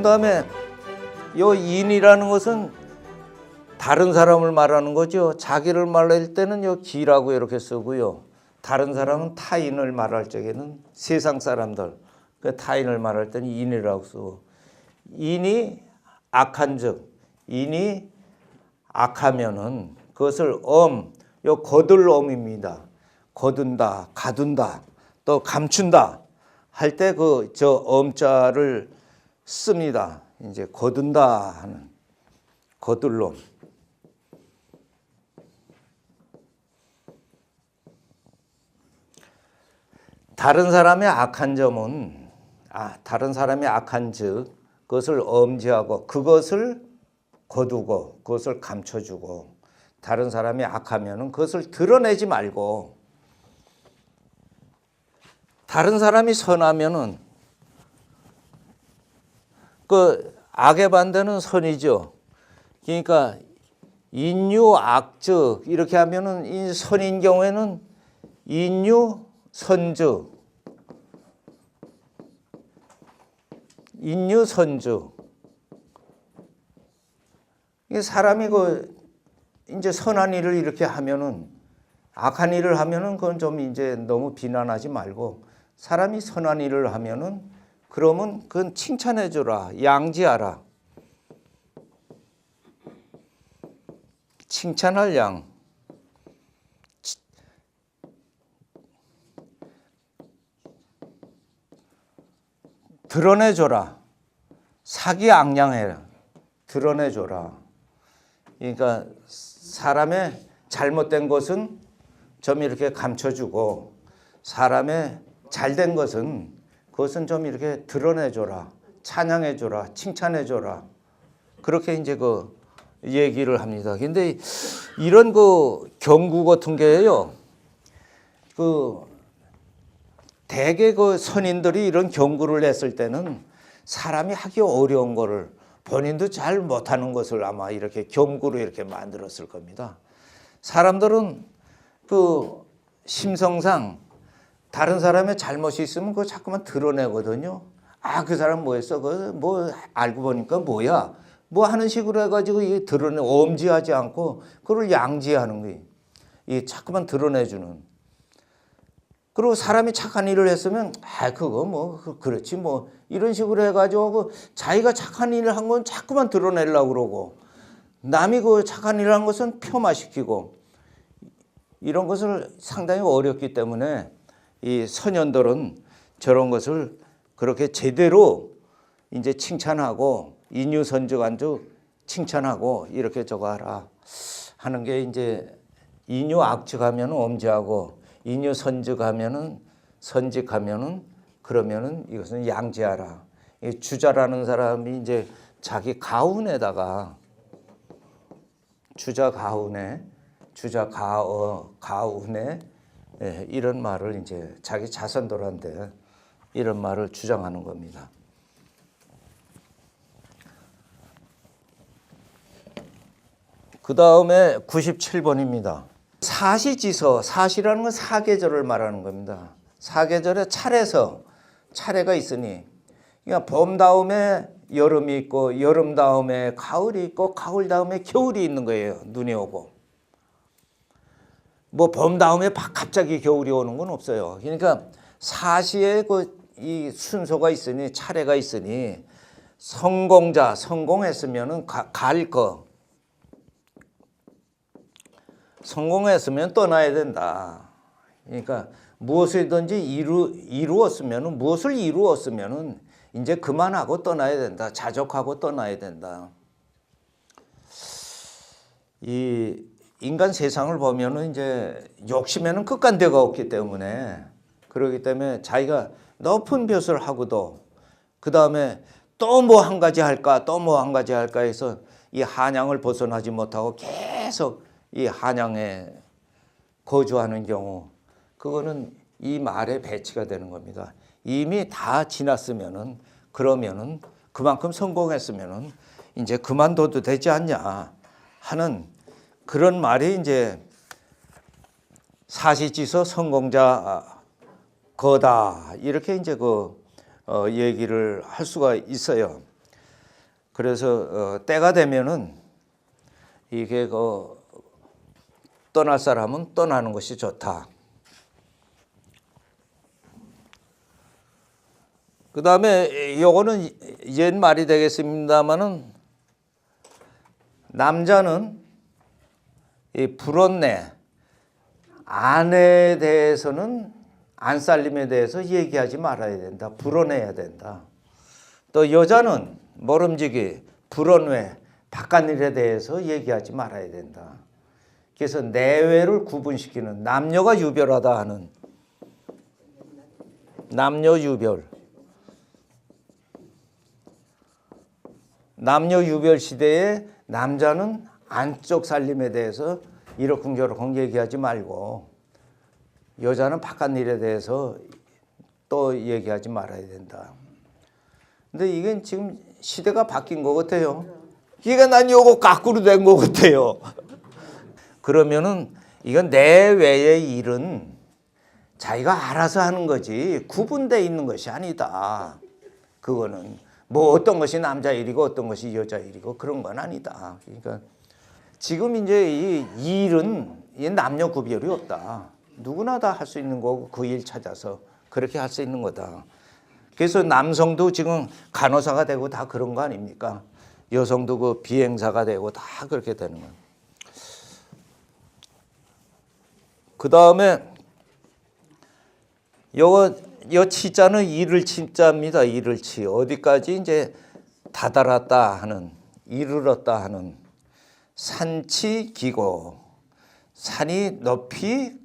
그런 다음에 요 인이라는 것은 다른 사람을 말하는 거죠. 자기를 말할 때는 요 기라고 이렇게 쓰고요. 다른 사람은 타인을 말할 적에는 세상 사람들, 그 타인을 말할 때는 인이라고 쓰고, 인이 악한 즉, 인이 악하면은 그것을 요 거둘 엄입니다. 거둔다, 가둔다, 또 감춘다 할 때 그 저 엄자를 씁니다. 이제 거둔다 하는 거둘 놈. 다른 사람의 악한 점은 다른 사람의 악한 즉 그것을 엄지하고 그것을 거두고 그것을 감춰주고, 다른 사람이 악하면은 그것을 드러내지 말고, 다른 사람이 선하면은 그 악의 반대는 선이죠. 그러니까 인유악즉 이렇게 하면은 이 선인 경우에는 인유선즉, 인유선즉. 사람이 이제 선한 일을 이렇게 하면은, 악한 일을 하면은 그건 좀 이제 너무 비난하지 말고, 사람이 선한 일을 하면은 그러면 그건 칭찬해 주라, 양지하라. 칭찬할 양. 드러내 줘라. 사기양양해라. 드러내 줘라. 그러니까 사람의 잘못된 것은 좀 이렇게 감춰주고, 사람의 잘된 것은 그것은 좀 이렇게 드러내줘라, 찬양해줘라, 칭찬해줘라. 그렇게 이제 그 얘기를 합니다. 근데 이런 그 경구 같은 게요, 대개 그 선인들이 이런 경구를 했을 때는 사람이 하기 어려운 거를 본인도 잘 못하는 것을 아마 이렇게 경구로 이렇게 만들었을 겁니다. 사람들은 그 심성상 다른 사람의 잘못이 있으면 그거 자꾸만 드러내거든요. 그 사람 뭐 했어? 뭐 알고 보니까 뭐야? 뭐 하는 식으로 해가지고 이게 엄지하지 않고 그걸 양지하는 거예요. 이 자꾸만 드러내주는. 그리고 사람이 착한 일을 했으면 그거 뭐 그렇지 뭐 이런 식으로 해가지고 자기가 착한 일을 한 건 자꾸만 드러내려고 그러고, 남이 그 착한 일을 한 것은 폄하시키고, 이런 것을 상당히 어렵기 때문에 이 선현들은 저런 것을 그렇게 제대로 이제 칭찬하고, 인유선적안주 칭찬하고 이렇게 저거 하라 하는 게, 이제 인유악측하면 엄지하고 인유선직하면은 선직하면은 그러면은 이것은 양지하라. 주자라는 사람이 이제 자기 가운에다가 가운에 이런 말을 이제 자기 자손들한테 이런 말을 주장하는 겁니다. 그 다음에 97번입니다. 사시지서, 사시라는 건 사계절을 말하는 겁니다. 사계절에 차례가 있으니, 그러니까 봄 다음에 여름이 있고, 여름 다음에 가을이 있고, 가을 다음에 겨울이 있는 거예요. 눈이 오고. 뭐 봄 다음에 갑자기 겨울이 오는 건 없어요. 그러니까 사시에 이 순서가 있으니, 차례가 있으니, 성공했으면은 갈 거. 성공했으면 떠나야 된다. 그러니까 무엇이든지 무엇을 이루었으면은 이제 그만하고 떠나야 된다. 자족하고 떠나야 된다. 이 인간 세상을 보면은 이제 욕심에는 끝간데가 없기 때문에, 그렇기 때문에 자기가 높은 벼슬 하고도 그 다음에 또 뭐 한 가지 할까, 또 뭐 한 가지 할까 해서 이 한양을 벗어나지 못하고 계속 이 한양에 거주하는 경우, 그거는 이 말에 배치가 되는 겁니다. 이미 다 지났으면은, 그러면은 그만큼 성공했으면은 이제 그만둬도 되지 않냐 하는 그런 말이 이제 사시지서 성공자 거다, 이렇게 이제 얘기를 할 수가 있어요. 그래서 때가 되면은 이게 떠날 사람은 떠나는 것이 좋다. 그 다음에 요거는 옛 말이 되겠습니다만은 남자는 이 불혼내 아내에 대해서는 안살림에 대해서 얘기하지 말아야 된다. 불혼해야 된다. 또 여자는 모름지기 불혼외 바깥일에 대해서 얘기하지 말아야 된다. 그래서 내외를 구분시키는 남녀가 유별하다 하는 남녀 유별 시대에 남자는 안쪽 살림에 대해서 이러쿵저러쿵 얘기하지 말고 여자는 바깥일에 대해서 또 얘기하지 말아야 된다. 근데 이건 지금 시대가 바뀐 것 같아요. 그러니까 난 요거 거꾸로 된 것 같아요. 그러면은 이건 내외의 일은 자기가 알아서 하는 거지 구분되어 있는 것이 아니다. 그거는 뭐 어떤 것이 남자 일이고 어떤 것이 여자 일이고 그런 건 아니다. 그러니까 지금 이제 이 일은 남녀 구별이 없다. 누구나 다 할 수 있는 거고 그 일 찾아서 그렇게 할 수 있는 거다. 그래서 남성도 지금 간호사가 되고 다 그런 거 아닙니까? 여성도 그 비행사가 되고 다 그렇게 되는 거예요. 그 다음에 요 치자는 이를 치자입니다. 이를 치. 어디까지 이제 다다랐다 하는, 이르렀다 하는 산치 기고. 산이 높이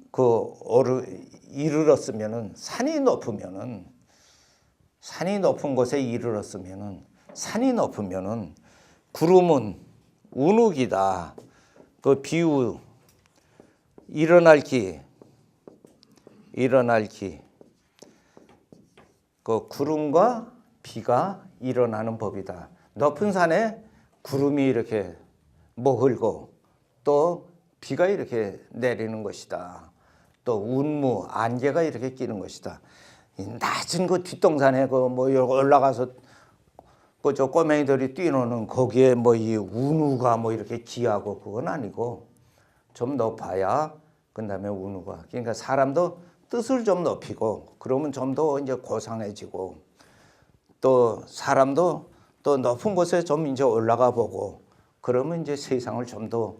이르렀으면은 산이 높으면은 산이 높은 곳에 이르렀으면은 산이 높으면은 구름은 운욱이다. 그 비유 일어날 기 그 구름과 비가 일어나는 법이다. 높은 산에 구름이 이렇게 머글고 또 비가 이렇게 내리는 것이다. 또 운무 안개가 이렇게 끼는 것이다. 낮은 그 뒷동산에 올라가서 저 꼬맹이들이 뛰노는 거기에 이 운우가 이렇게 기하고 그건 아니고 좀 높아야 그다음에 운우가 그러니까 사람도 뜻을 좀 높이고 그러면 좀 더 이제 고상해지고 또 사람도 또 높은 곳에 좀 이제 올라가 보고 그러면 이제 세상을 좀 더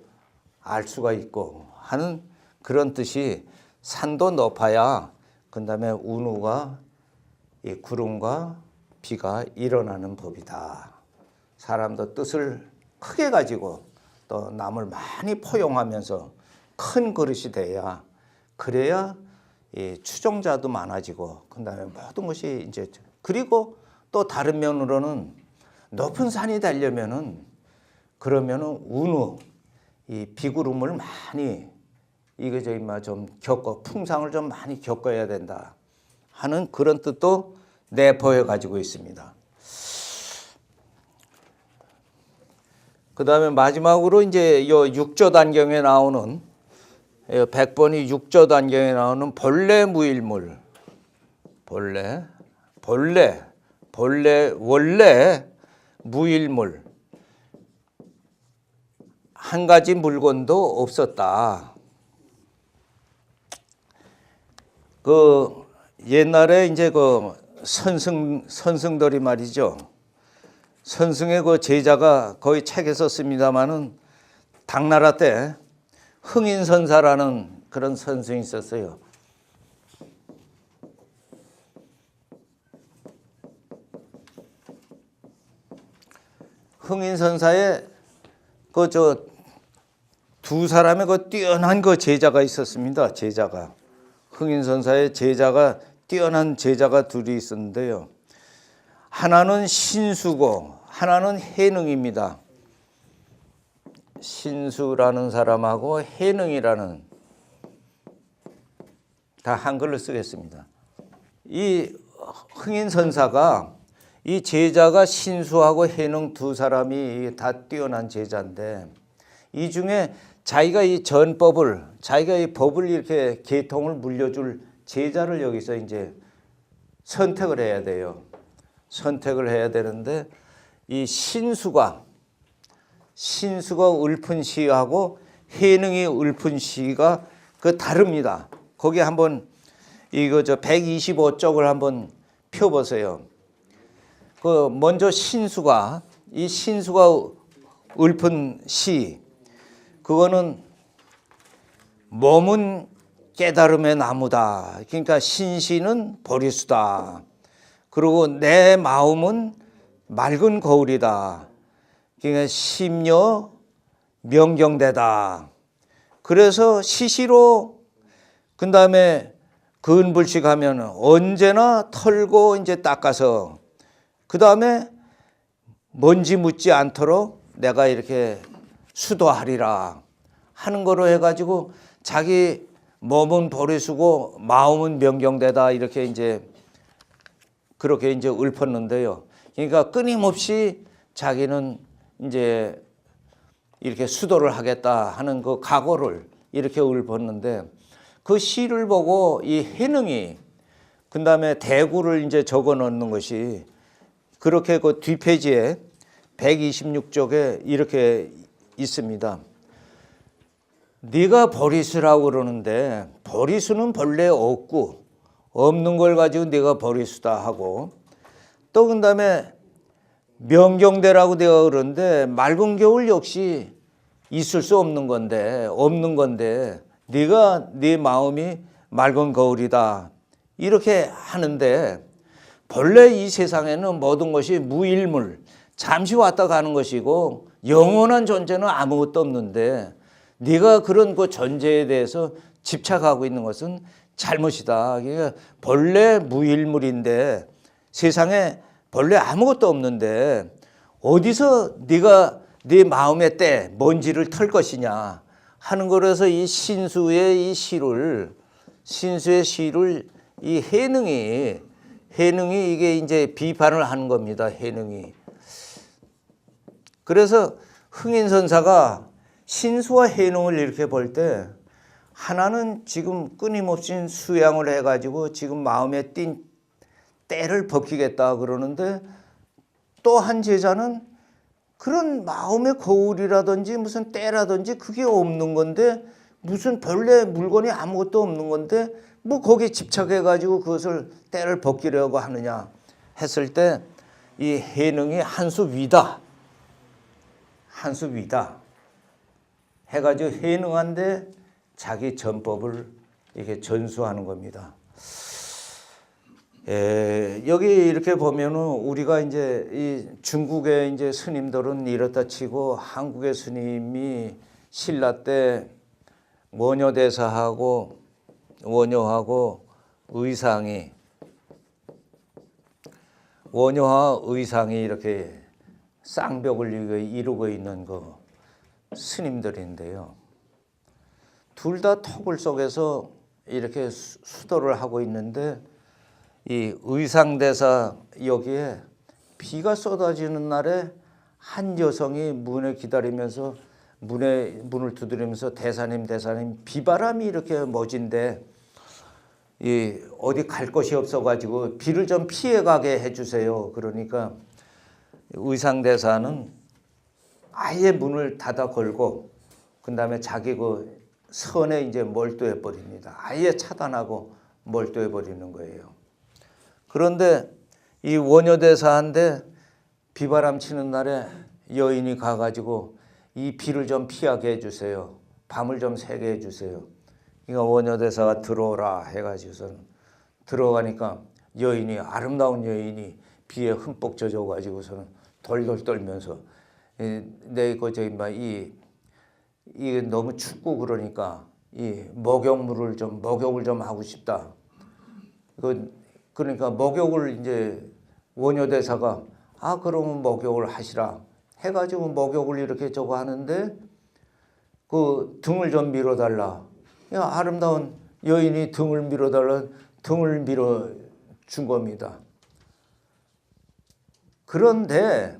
알 수가 있고 하는 그런 뜻이 산도 높아야 그다음에 운우가 이 구름과 비가 일어나는 법이다. 사람도 뜻을 크게 가지고 또 남을 많이 포용하면서 큰 그릇이 돼야 그래야 이 추종자도 많아지고 그다음에 모든 것이 이제 그리고 또 다른 면으로는 높은 산이 되려면은 그러면은 운우 이 비구름을 많이 좀 겪고 풍상을 좀 많이 겪어야 된다 하는 그런 뜻도 내포해 가지고 있습니다. 그 다음에 마지막으로 이제 요 육조단경에 나오는 100번이 육조단경에 나오는 본래 무일물 원래 무일물 한 가지 물건도 없었다. 그 옛날에 이제 그 선승들이 말이죠. 선승의 그 제자가 거의 책에 썼습니다마는 당나라 때 흥인선사라는 그런 선승이 있었어요. 흥인선사에 두 사람의 그 뛰어난 그 제자가 있었습니다. 제자가 흥인선사의 제자가 뛰어난 제자가 둘이 있었는데요. 하나는 신수고 하나는 해능입니다. 신수라는 사람하고 해능이라는 다 한글로 쓰겠습니다. 이 흥인선사가 이 제자가 신수하고 해능 두 사람이 다 뛰어난 제자인데 이 중에 자기가 이 전법을 자기가 이 법을 이렇게 계통을 물려줄 제자를 여기서 이제 선택을 해야 돼요. 선택을 해야 되는데 이 신수가 읊은 시하고 해능이 읊은 시가 그 다릅니다. 거기 한번 이거 저 125쪽을 한번 펴보세요. 그 먼저 신수가 읊은 시, 그거는 몸은 깨달음의 나무다. 그러니까 신시는 보리수다. 그리고 내 마음은 맑은 거울이다. 그러니까 심려 명경대다. 그래서 시시로 그 다음에 근불식하면 언제나 털고 이제 닦아서 그 다음에 먼지 묻지 않도록 내가 이렇게 수도하리라 하는 거로 해가지고 자기 몸은 보리수고 마음은 명경대다 이렇게 이제 그렇게 이제 읊었는데요. 그러니까 끊임없이 자기는 이제 이렇게 수도를 하겠다 하는 그 각오를 이렇게 읊었는데 그 시를 보고 이 해능이 그 다음에 대구를 이제 적어 놓는 것이 그렇게 그 뒷페이지에 126쪽에 이렇게 있습니다. 네가 보리수라고 그러는데 보리수는 본래 없고 없는 걸 가지고 네가 보리수다 하고 또 그 다음에 명경대라고 내가 그러는데 맑은 겨울 역시 있을 수 없는 건데 네가 네 마음이 맑은 거울이다 이렇게 하는데 본래 이 세상에는 모든 것이 무일물 잠시 왔다 가는 것이고 영원한 존재는 아무것도 없는데 네가 그런 그 존재에 대해서 집착하고 있는 것은 잘못이다. 그러니까 본래 무일물인데 세상에 본래 아무것도 없는데 어디서 네가 네 마음의 때 먼지를 털 것이냐 하는 거라서 이 신수의 시를 이 해능이 이게 이제 비판을 하는 겁니다. 해능이. 그래서 흥인선사가 신수와 해능을 이렇게 볼 때 하나는 지금 끊임없이 수양을 해가지고 지금 마음에 띈 때를 벗기겠다 그러는데 또 한 제자는 그런 마음의 거울이라든지 무슨 때라든지 그게 없는 건데 무슨 본래 물건이 아무것도 없는 건데 뭐 거기에 집착해가지고 그것을 때를 벗기려고 하느냐 했을 때 이 해능이 한 수 위다 해가지고 해능한데 자기 전법을 이렇게 전수하는 겁니다. 여기 이렇게 보면은 우리가 이제 이 중국의 이제 스님들은 이렇다 치고 한국의 스님이 신라 때 원효대사하고 원효와 의상이 이렇게 쌍벽을 이루고 있는 그 스님들인데요. 둘 다 토굴 속에서 이렇게 수도를 하고 있는데 이 의상대사 여기에 비가 쏟아지는 날에 한 여성이 문에 기다리면서 문을 두드리면서 대사님 비바람이 이렇게 멋진데 이 어디 갈 곳이 없어가지고 비를 좀 피해가게 해주세요. 그러니까 의상대사는 아예 문을 닫아 걸고 그 다음에 자기 그 선에 이제 몰두해 버립니다. 아예 차단하고 몰두해 버리는 거예요. 그런데 이 원효대사한테 비바람 치는 날에 여인이 가가지고 이 비를 좀 피하게 해주세요. 밤을 좀 새게 해주세요. 그러니까 원효대사가 들어오라 해가지고선 들어가니까 아름다운 여인이 비에 흠뻑 젖어가지고서는 돌돌 떨면서 이게 너무 춥고 그러니까 이 목욕을 좀 하고 싶다. 그러니까 목욕을 이제 원효대사가 그러면 목욕을 하시라 해가지고 목욕을 이렇게 저거 하는데 그 등을 좀 밀어달라. 아름다운 여인이 등을 밀어준 겁니다. 그런데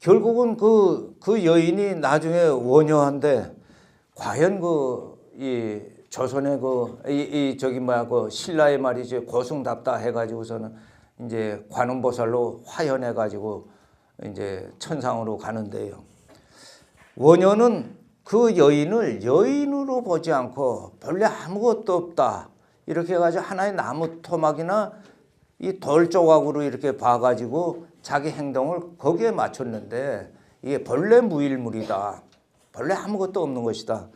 결국은 그 여인이 나중에 원효한데 과연 이 조선의 그 신라의 말이지 고승답다 해가지고서는 이제 관음보살로 화현해가지고 이제 천상으로 가는데요. 원효는 그 여인을 여인으로 보지 않고 본래 아무것도 없다 이렇게 해가지고 하나의 나무 토막이나 이 돌 조각으로 이렇게 봐가지고 자기 행동을 거기에 맞췄는데 이게 본래 무일물이다. 본래 아무것도 없는 것이다.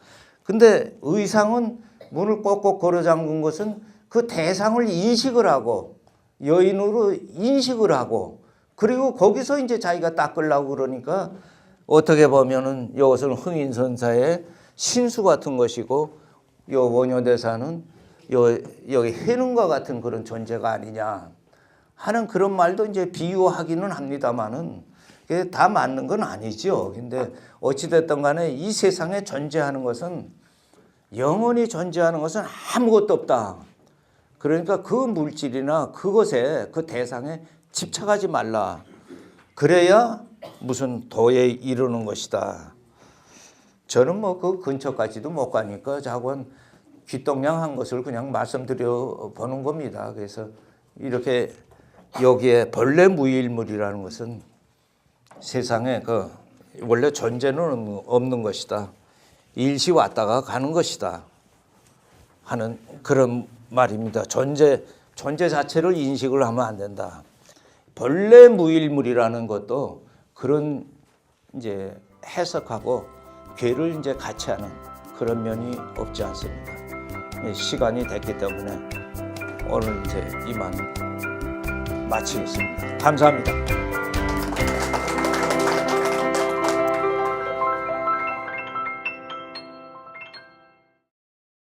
근데 의상은 문을 꼭꼭 걸어 잠근 것은 그 대상을 인식을 하고 여인으로 인식을 하고 그리고 거기서 이제 자기가 닦으려고 그러니까 어떻게 보면은 이것은 흥인선사의 신수 같은 것이고 요 원효대사는 여기 해능과 같은 그런 존재가 아니냐 하는 그런 말도 이제 비유하기는 합니다만은 그게 다 맞는 건 아니죠. 근데 어찌됐든 간에 이 세상에 존재하는 것은 영원히 존재하는 것은 아무것도 없다. 그러니까 그 물질이나 그것에 그 대상에 집착하지 말라. 그래야 무슨 도에 이르는 것이다. 저는 뭐 그 근처까지도 못 가니까 자꾸 귀동냥한 것을 그냥 말씀드려 보는 겁니다. 그래서 이렇게 여기에 본래 무일물이라는 것은 세상에 그 원래 존재는 없는 것이다. 일시 왔다가 가는 것이다. 하는 그런 말입니다. 존재 자체를 인식을 하면 안 된다. 본래 무일물이라는 것도 그런 이제 해석하고 괴를 이제 같이 하는 그런 면이 없지 않습니다. 시간이 됐기 때문에 오늘 이제 이만 마치겠습니다. 감사합니다.